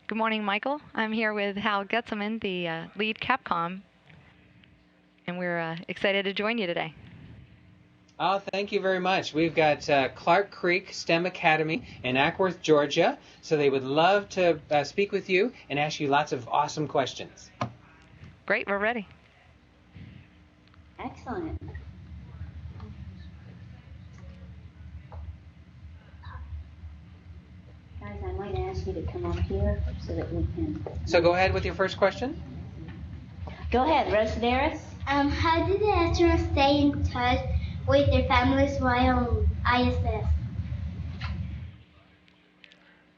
Good morning, Michael. I'm here with Hal Getzelman, the lead Capcom, and we're excited to join you today. Oh, thank you very much. We've got Clark Creek STEM Academy in Ackworth, Georgia, so they would love to speak with you and ask you lots of awesome questions. Great, we're ready. Excellent. Guys, I might ask you to come up here so that we can... So go ahead with your first question. Go ahead, Rosedaris. How did the astronauts stay in touch with their families while on ISS?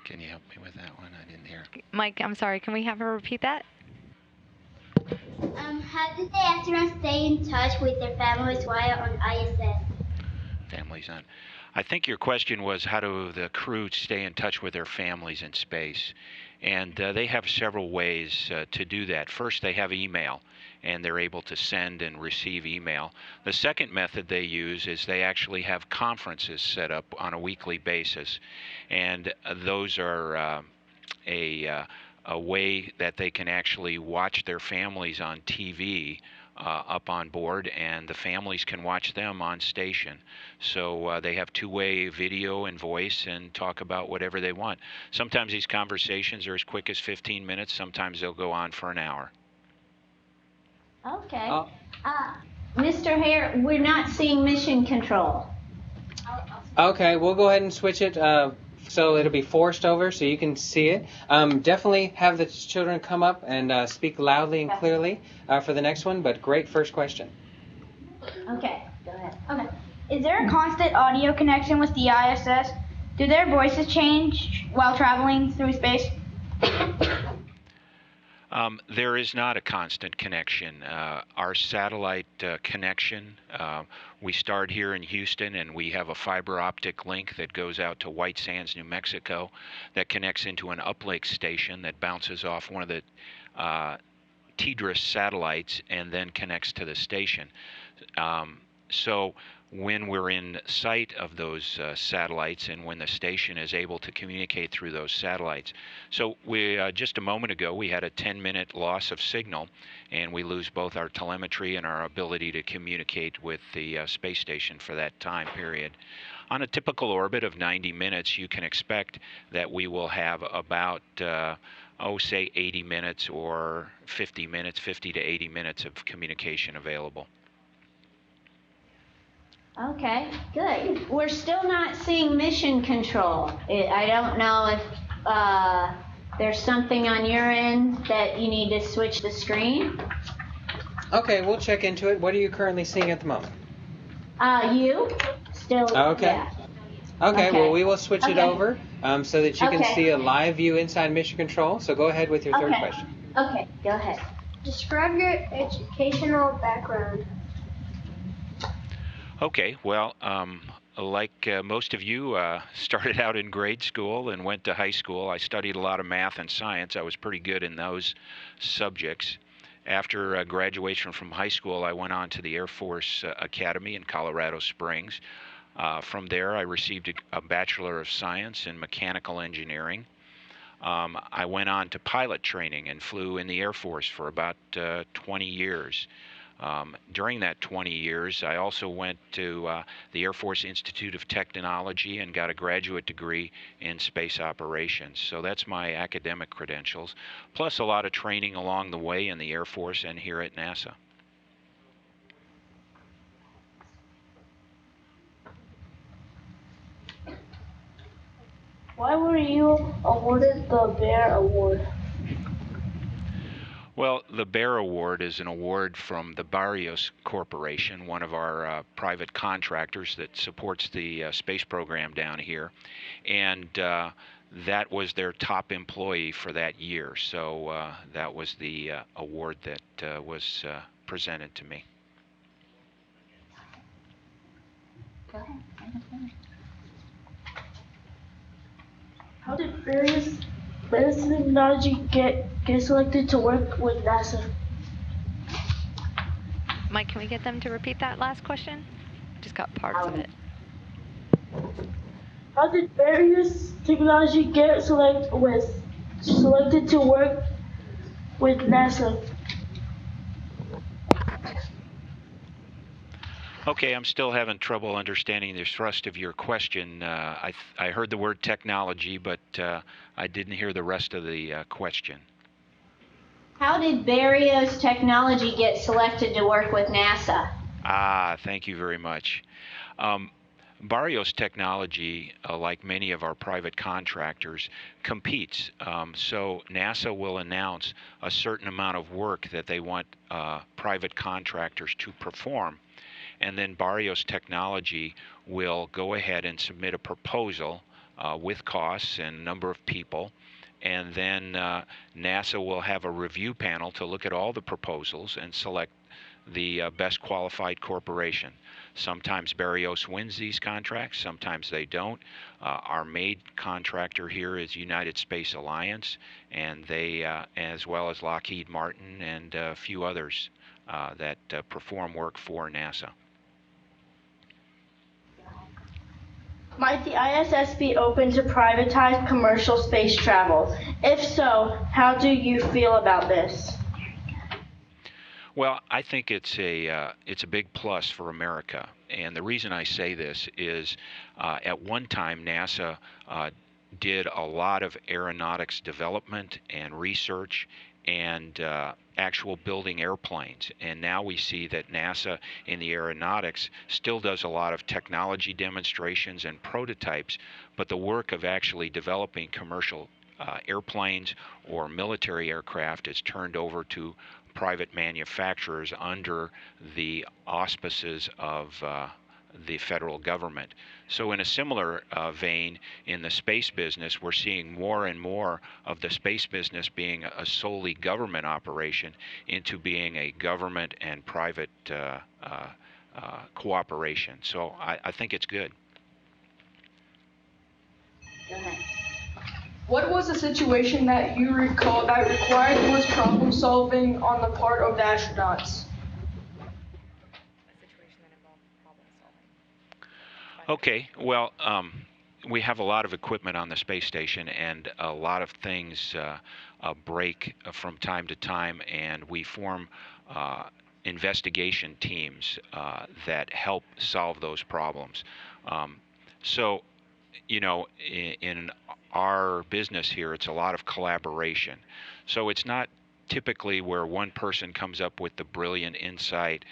Can you help me with that one? I didn't hear. Mike, I'm sorry, can we have her repeat that? How did the astronauts stay in touch with their families while on ISS? Families on. I think your question was how do the crew stay in touch with their families in space? And they have several ways to do that. First, they have email, and they're able to send and receive email. The second method they use is they actually have conferences set up on a weekly basis, and those are a way that they can actually watch their families on TV up on board, and the families can watch them on station. So they have two-way video and voice and talk about whatever they want. Sometimes these conversations are as quick as 15 minutes. Sometimes they'll go on for an hour. Okay. Mr. Hare, we're not seeing mission control. Okay, we'll go ahead and switch it so it'll be forced over so you can see it. Definitely have the children come up and speak loudly and clearly for the next one, but great first question. Okay, go ahead. Okay. Is there a constant audio connection with the ISS? Do their voices change while traveling through space? There is not a constant connection. Our satellite connection, we start here in Houston, and we have a fiber optic link that goes out to White Sands, New Mexico, that connects into an uplink station that bounces off one of the TDRS satellites and then connects to the station. So when we're in sight of those satellites and when the station is able to communicate through those satellites. So we just a moment ago we had a 10-minute loss of signal, and we lose both our telemetry and our ability to communicate with the space station for that time period. On a typical orbit of 90 minutes, you can expect that we will have about say 80 minutes or 50 minutes, 50 to 80 minutes of communication available. Okay, good. We're still not seeing mission control. I don't know if there's something on your end that you need to switch the screen. Okay, we'll check into it. What are you currently seeing at the moment? You still. Okay. Yeah. Okay, well, we will switch it over so that you can Okay. see a live view inside Mission Control. So go ahead with your third question. Okay, go ahead. Describe your educational background. Okay, well, like most of you, started out in grade school and went to high school. I studied a lot of math and science. I was pretty good in those subjects. After graduation from high school, I went on to the Air Force Academy in Colorado Springs. From there, I received a Bachelor of Science in Mechanical Engineering. I went on to pilot training and flew in the Air Force for about 20 years. During that 20 years, I also went to the Air Force Institute of Technology and got a graduate degree in space operations. So that's my academic credentials, plus a lot of training along the way in the Air Force and here at NASA. Why were you awarded the Bear Award? Well, the Bear Award is an award from the Barrios Corporation, one of our private contractors that supports the space program down here. And that was their top employee for that year. So that was the award that was presented to me. Go ahead. How did various technology get selected to work with NASA? Mike, can we get them to repeat that last question? Just got parts of it. How did various technology get selected with selected to work with NASA? Okay, I'm still having trouble understanding the thrust of your question. I heard the word technology, but I didn't hear the rest of the question. How did Barrios Technology get selected to work with NASA? Ah, thank you very much. Barrios Technology, like many of our private contractors, competes. So NASA will announce a certain amount of work that they want private contractors to perform. And then Barrios Technology will go ahead and submit a proposal with costs and number of people. And then NASA will have a review panel to look at all the proposals and select the best qualified corporation. Sometimes Barrios wins these contracts, sometimes they don't. Our main contractor here is United Space Alliance, and they, as well as Lockheed Martin and a few others that perform work for NASA. Might the ISS be open to privatized commercial space travel? If so, how do you feel about this? Well, I think it's a big plus for America, and the reason I say this is at one time NASA did a lot of aeronautics development and research and actual building airplanes, and now we see that NASA in the aeronautics still does a lot of technology demonstrations and prototypes, but the work of actually developing commercial airplanes or military aircraft is turned over to private manufacturers under the auspices of the federal government. So in a similar vein, in the space business, we're seeing more and more of the space business being a solely government operation into being a government and private cooperation. So I think it's good. Go ahead. What was a situation that you recall that required the most problem solving on the part of the astronauts? Okay, well, we have a lot of equipment on the space station, and a lot of things break from time to time, and we form investigation teams that help solve those problems. So, you know, in our business here, it's a lot of collaboration. So it's not typically where one person comes up with the brilliant insight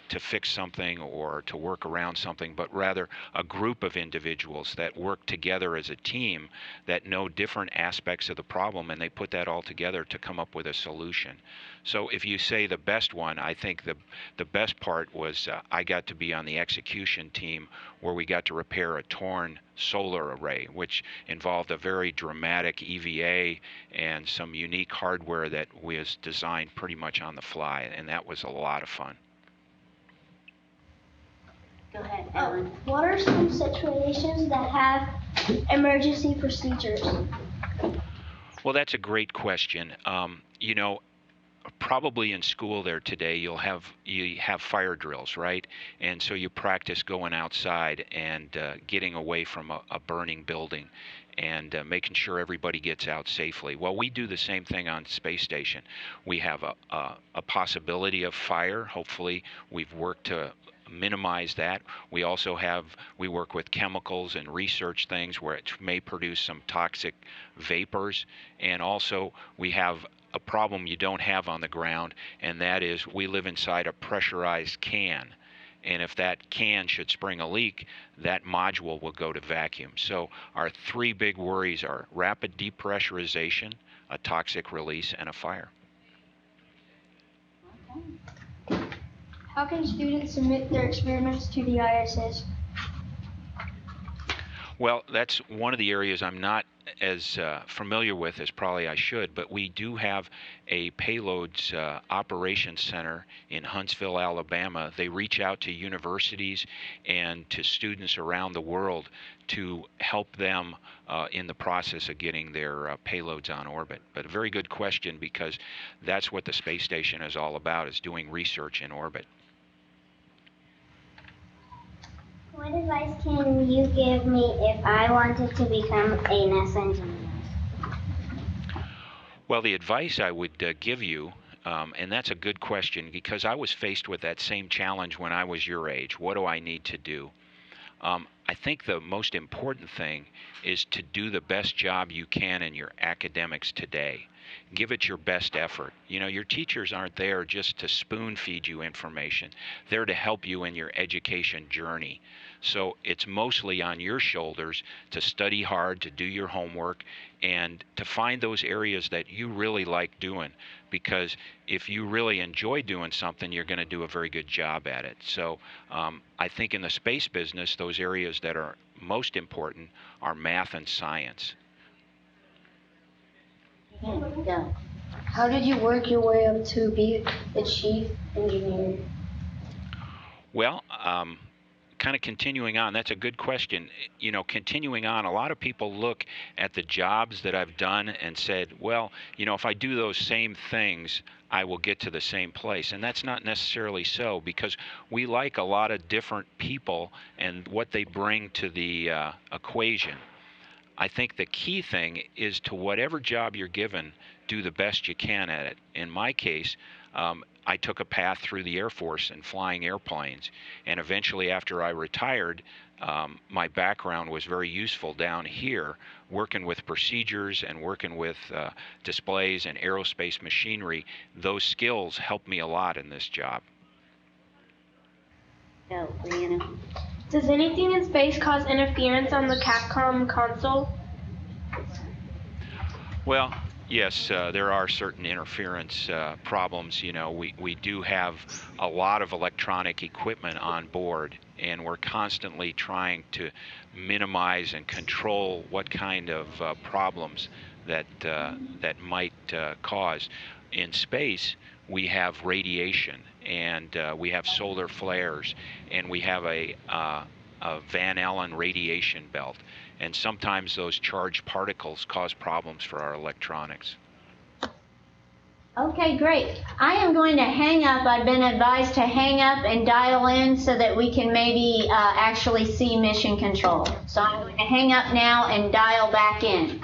to fix something or to work around something, but rather a group of individuals that work together as a team that know different aspects of the problem, and they put that all together to come up with a solution. So if you say the best one, I think the best part was I got to be on the execution team where we got to repair a torn solar array, which involved a very dramatic EVA and some unique hardware that was designed pretty much on the fly, and that was a lot of fun. Go ahead, Ellen. What are some situations that have emergency procedures? Well, that's a great question. You know, probably in school there today you have fire drills, right? And so you practice going outside and getting away from a burning building and making sure everybody gets out safely. Well, we do the same thing on space station. We have a possibility of fire. Hopefully we've worked to minimize that. We also we work with chemicals and research things where it may produce some toxic vapors, and also we have a problem you don't have on the ground, and that is we live inside a pressurized can, and if that can should spring a leak, that module will go to vacuum. So our three big worries are rapid depressurization, a toxic release, and a fire. How can students submit their experiments to the ISS? Well, that's one of the areas I'm not as familiar with as probably I should, but we do have a payloads operations center in Huntsville, Alabama. They reach out to universities and to students around the world to help them in the process of getting their payloads on orbit. But a very good question, because that's what the space station is all about, is doing research in orbit. What advice can you give me if I wanted to become a NASA engineer? Well, the advice I would give you, and that's a good question because I was faced with that same challenge when I was your age. What do I need to do? I think the most important thing is to do the best job you can in your academics today. Give it your best effort. You know, your teachers aren't there just to spoon feed you information. They're to help you in your education journey. So it's mostly on your shoulders to study hard, to do your homework, and to find those areas that you really like doing. Because if you really enjoy doing something, you're going to do a very good job at it. So I think in the space business, those areas that are most important are math and science. Yeah. How did you work your way up to be the chief engineer? Well, kind of continuing on, that's a good question. You know, continuing on, a lot of people look at the jobs that I've done and said, well, you know, if I do those same things, I will get to the same place. And that's not necessarily so, because we like a lot of different people and what they bring to the equation. I think the key thing is to whatever job you're given, do the best you can at it. In my case, I took a path through the Air Force and flying airplanes. And eventually, after I retired, my background was very useful down here, working with procedures and working with displays and aerospace machinery. Those skills helped me a lot in this job. Go, Brianna. Does anything in space cause interference on the Capcom console? Well, yes, there are certain interference problems. You know, we do have a lot of electronic equipment on board, and we're constantly trying to minimize and control what kind of problems that might cause. In space, we have radiation, and we have solar flares, and we have a Van Allen radiation belt. And sometimes those charged particles cause problems for our electronics. Okay, great. I am going to hang up. I've been advised to hang up and dial in so that we can maybe actually see mission control. So I'm going to hang up now and dial back in.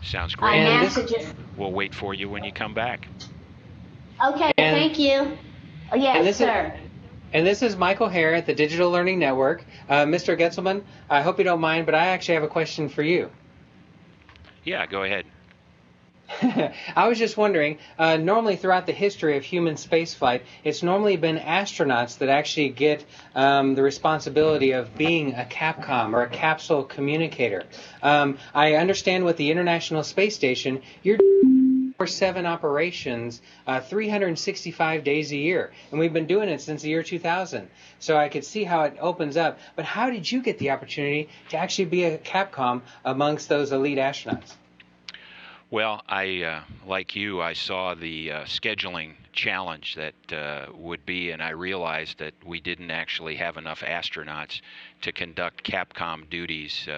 Sounds great. NASA just... We'll wait for you when you come back. Okay, thank you. Yes, sir. And this is Michael Hare at the Digital Learning Network. Mr. Getzelman, I hope you don't mind, but I actually have a question for you. Yeah, go ahead. I was just wondering, normally throughout the history of human spaceflight, it's normally been astronauts that actually get the responsibility of being a Capcom or a capsule communicator. I understand with the International Space Station, you're 7 operations 365 days a year, and we've been doing it since the year 2000, so I could see how it opens up. But how did you get the opportunity to actually be a Capcom amongst those elite astronauts? Well, like you, I saw the scheduling challenge that would be, and I realized that we didn't actually have enough astronauts to conduct Capcom duties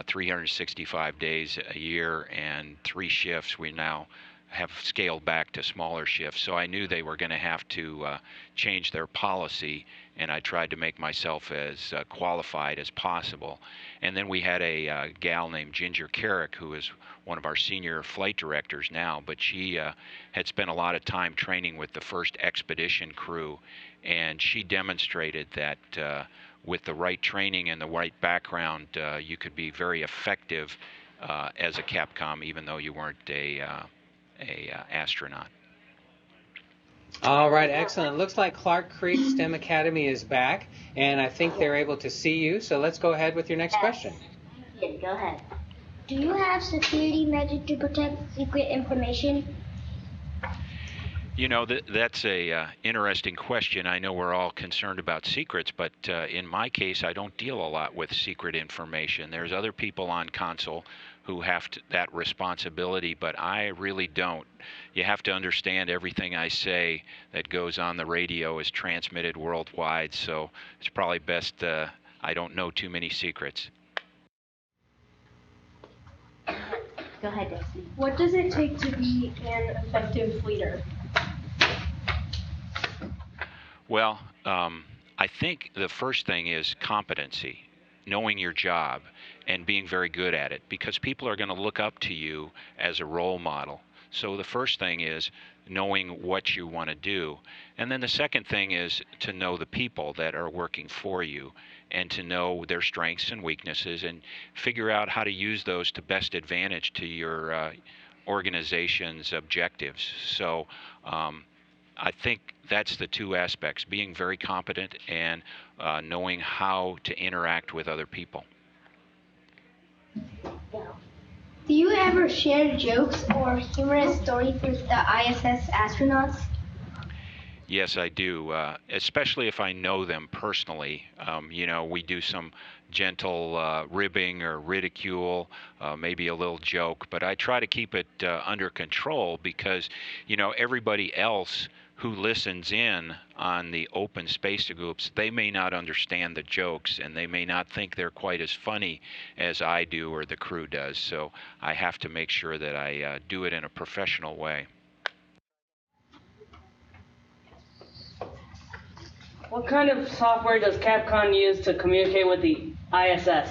365 days a year and 3 shifts. We now have scaled back to smaller shifts. So I knew they were going to have to change their policy, and I tried to make myself as qualified as possible. And then we had a gal named Ginger Carrick, who is one of our senior flight directors now, but she had spent a lot of time training with the first expedition crew, and she demonstrated that with the right training and the right background, you could be very effective as a Capcom, even though you weren't a astronaut. All right, excellent. Looks like Clark Creek STEM Academy is back, and I think they're able to see you. So let's go ahead with your next question. Yeah, go ahead. Do you have security measures to protect secret information? You know, that's a interesting question. I know we're all concerned about secrets, but in my case, I don't deal a lot with secret information. There's other people on console who have that responsibility, but I really don't. You have to understand everything I say that goes on the radio is transmitted worldwide, so it's probably best I don't know too many secrets. Go ahead, Destiny. What does it take to be an effective leader? Well, I think the first thing is competency, knowing your job and being very good at it, because people are going to look up to you as a role model. So the first thing is knowing what you want to do. And then the second thing is to know the people that are working for you and to know their strengths and weaknesses and figure out how to use those to best advantage to your organization's objectives. So I think that's the two aspects, being very competent and knowing how to interact with other people. Do you ever share jokes or humorous stories with the ISS astronauts? Yes, I do, especially if I know them personally. We do some gentle ribbing or ridicule, maybe a little joke, but I try to keep it under control because, everybody else who listens in on the open space groups, they may not understand the jokes and they may not think they're quite as funny as I do or the crew does. So I have to make sure that I do it in a professional way. What kind of software does Capcom use to communicate with the ISS?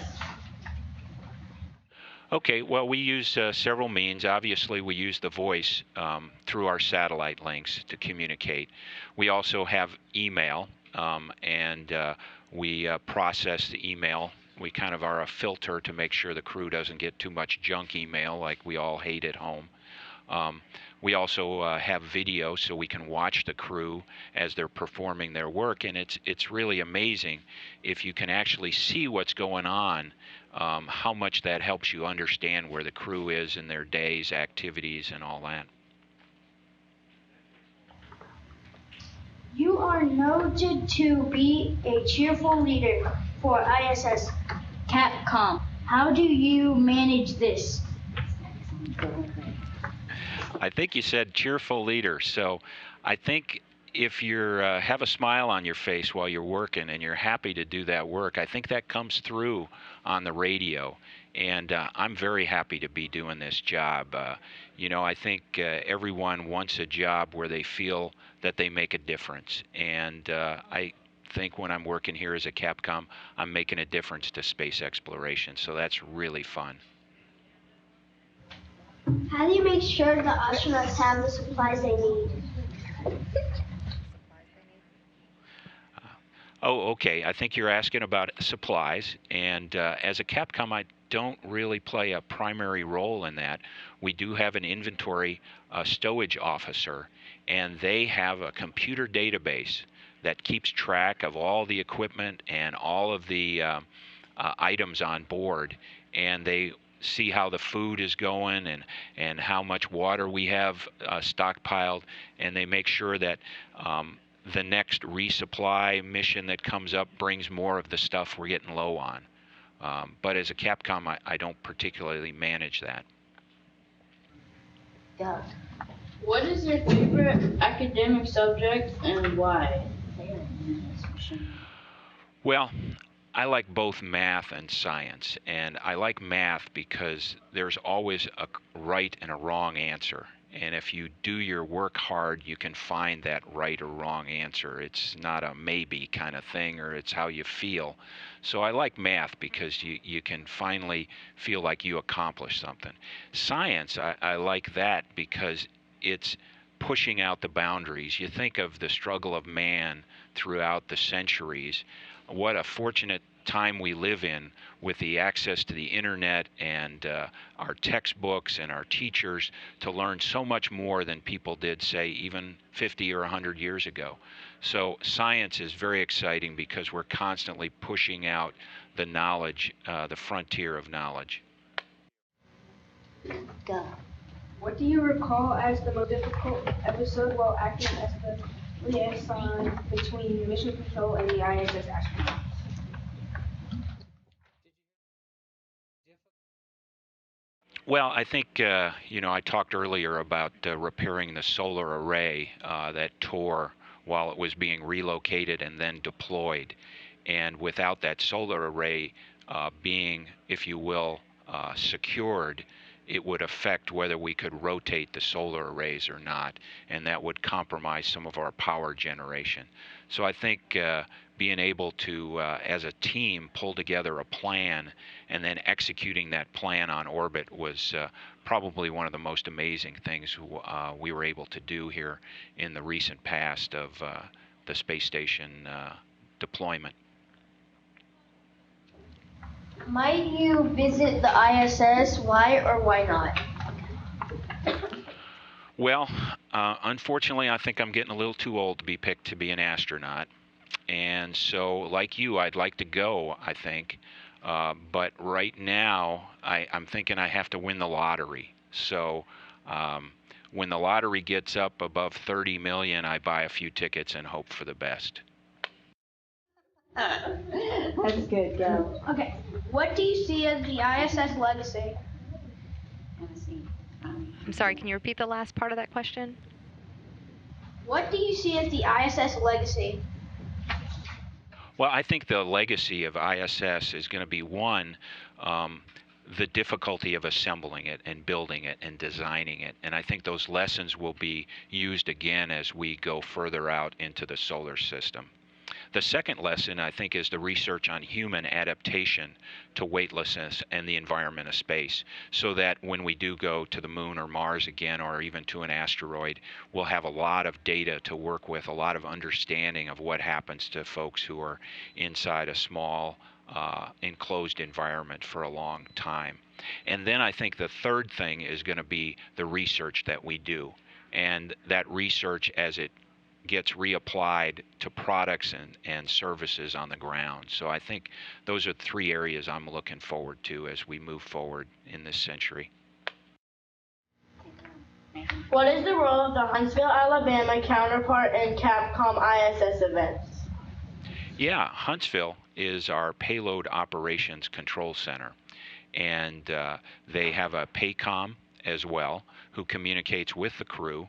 Okay, well, we use several means. Obviously, we use the voice through our satellite links to communicate. We also have email, and we process the email. We kind of are a filter to make sure the crew doesn't get too much junk email like we all hate at home. We also have video so we can watch the crew as they're performing their work, and it's really amazing if you can actually see what's going on, how much that helps you understand where the crew is in their days, activities, and all that. You are noted to be a cheerful leader for ISS Capcom. How do you manage this? I think you said cheerful leader. So I think if you have a smile on your face while you're working and you're happy to do that work, I think that comes through on the radio. And I'm very happy to be doing this job. I think everyone wants a job where they feel that they make a difference. And I think when I'm working here as a Capcom, I'm making a difference to space exploration. So that's really fun. How do you make sure the astronauts have the supplies they need? Oh, okay. I think you're asking about supplies. And as a Capcom, I don't really play a primary role in that. We do have an inventory stowage officer, and they have a computer database that keeps track of all the equipment and all of the items on board. And they see how the food is going and how much water we have stockpiled, and they make sure that the next resupply mission that comes up brings more of the stuff we're getting low on. But as a Capcom, I don't particularly manage that. Yeah. What is your favorite academic subject and why? Well, I like both math and science, and I like math because there's always a right and a wrong answer. And if you do your work hard, you can find that right or wrong answer. It's not a maybe kind of thing, or it's how you feel. So I like math because you can finally feel like you accomplished something. Science, I like that because it's pushing out the boundaries. You think of the struggle of man throughout the centuries. What a fortunate time we live in with the access to the internet and our textbooks and our teachers to learn so much more than people did, say, even 50 or 100 years ago. So science is very exciting because we're constantly pushing out the knowledge, the frontier of knowledge. Go. What do you recall as the most difficult episode while acting as the liaison between mission control and the ISS astronauts? Well, I think, I talked earlier about repairing the solar array that tore while it was being relocated and then deployed. And without that solar array being, if you will, secured, it would affect whether we could rotate the solar arrays or not, and that would compromise some of our power generation. So I think being able to, as a team, pull together a plan and then executing that plan on orbit was probably one of the most amazing things we were able to do here in the recent past of the space station deployment. Might you visit the ISS? Why or why not? Well, unfortunately, I think I'm getting a little too old to be picked to be an astronaut. And so, like you, I'd like to go, I think. But right now, I'm thinking I have to win the lottery. So when the lottery gets up above 30 million, I buy a few tickets and hope for the best. That's good, go. Okay. What do you see as the ISS Legacy? I'm sorry, can you repeat the last part of that question? What do you see as the ISS Legacy? Well, I think the legacy of ISS is going to be, one, the difficulty of assembling it and building it and designing it. And I think those lessons will be used again as we go further out into the solar system. The second lesson, I think, is the research on human adaptation to weightlessness and the environment of space, so that when we do go to the moon or Mars again, or even to an asteroid, we'll have a lot of data to work with, a lot of understanding of what happens to folks who are inside a small enclosed environment for a long time. And then I think the third thing is going to be the research that we do, and that research as it gets reapplied to products and services on the ground. So I think those are three areas I'm looking forward to as we move forward in this century. What is the role of the Huntsville, Alabama counterpart in Capcom ISS Events? Yeah, Huntsville is our payload operations control center, and they have a PACOM as well who communicates with the crew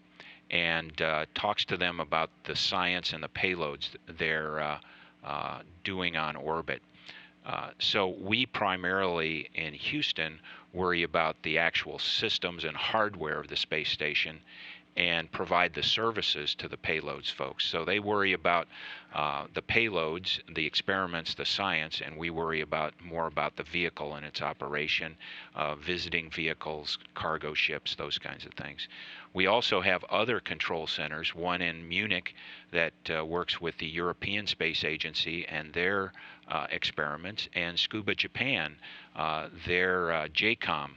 and talks to them about the science and the payloads they're doing on orbit. So we primarily in Houston worry about the actual systems and hardware of the space station and provide the services to the payloads folks. So they worry about the payloads, the experiments, the science, and we worry more about the vehicle and its operation, visiting vehicles, cargo ships, those kinds of things. We also have other control centers, one in Munich that works with the European Space Agency and their experiments, and Scuba Japan, their JCOM,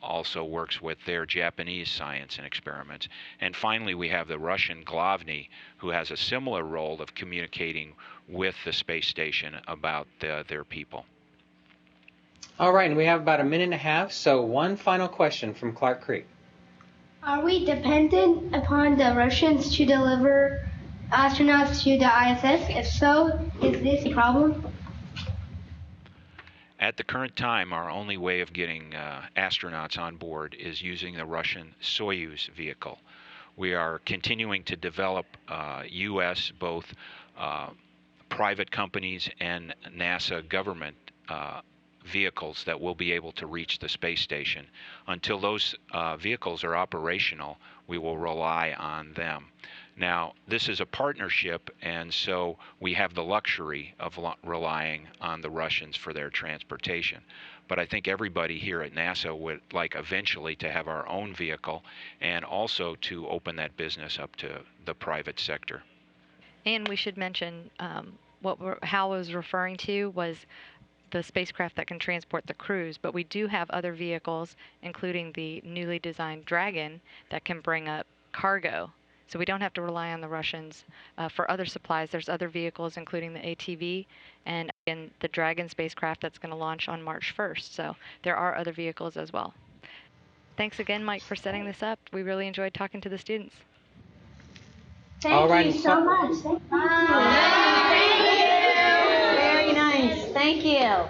also works with their Japanese science and experiments. And finally, we have the Russian Glavny, who has a similar role of communicating with the space station about their people. All right, and we have about a minute and a half, so one final question from Clark Creek. Are we dependent upon the Russians to deliver astronauts to the ISS? If so, is this a problem? At the current time, our only way of getting astronauts on board is using the Russian Soyuz vehicle. We are continuing to develop U.S., both private companies and NASA government vehicles that will be able to reach the space station. Until those vehicles are operational, we will rely on them. Now, this is a partnership, and so we have the luxury of relying on the Russians for their transportation. But I think everybody here at NASA would like eventually to have our own vehicle and also to open that business up to the private sector. And we should mention what Hal was referring to was the spacecraft that can transport the crews, but we do have other vehicles, including the newly designed Dragon, that can bring up cargo. So we don't have to rely on the Russians for other supplies. There's other vehicles, including the ATV and the Dragon spacecraft that's going to launch on March 1st. So there are other vehicles as well. Thanks again, Mike, for setting this up. We really enjoyed talking to the students. Thank you so much. Thank you. Very nice. Thank you.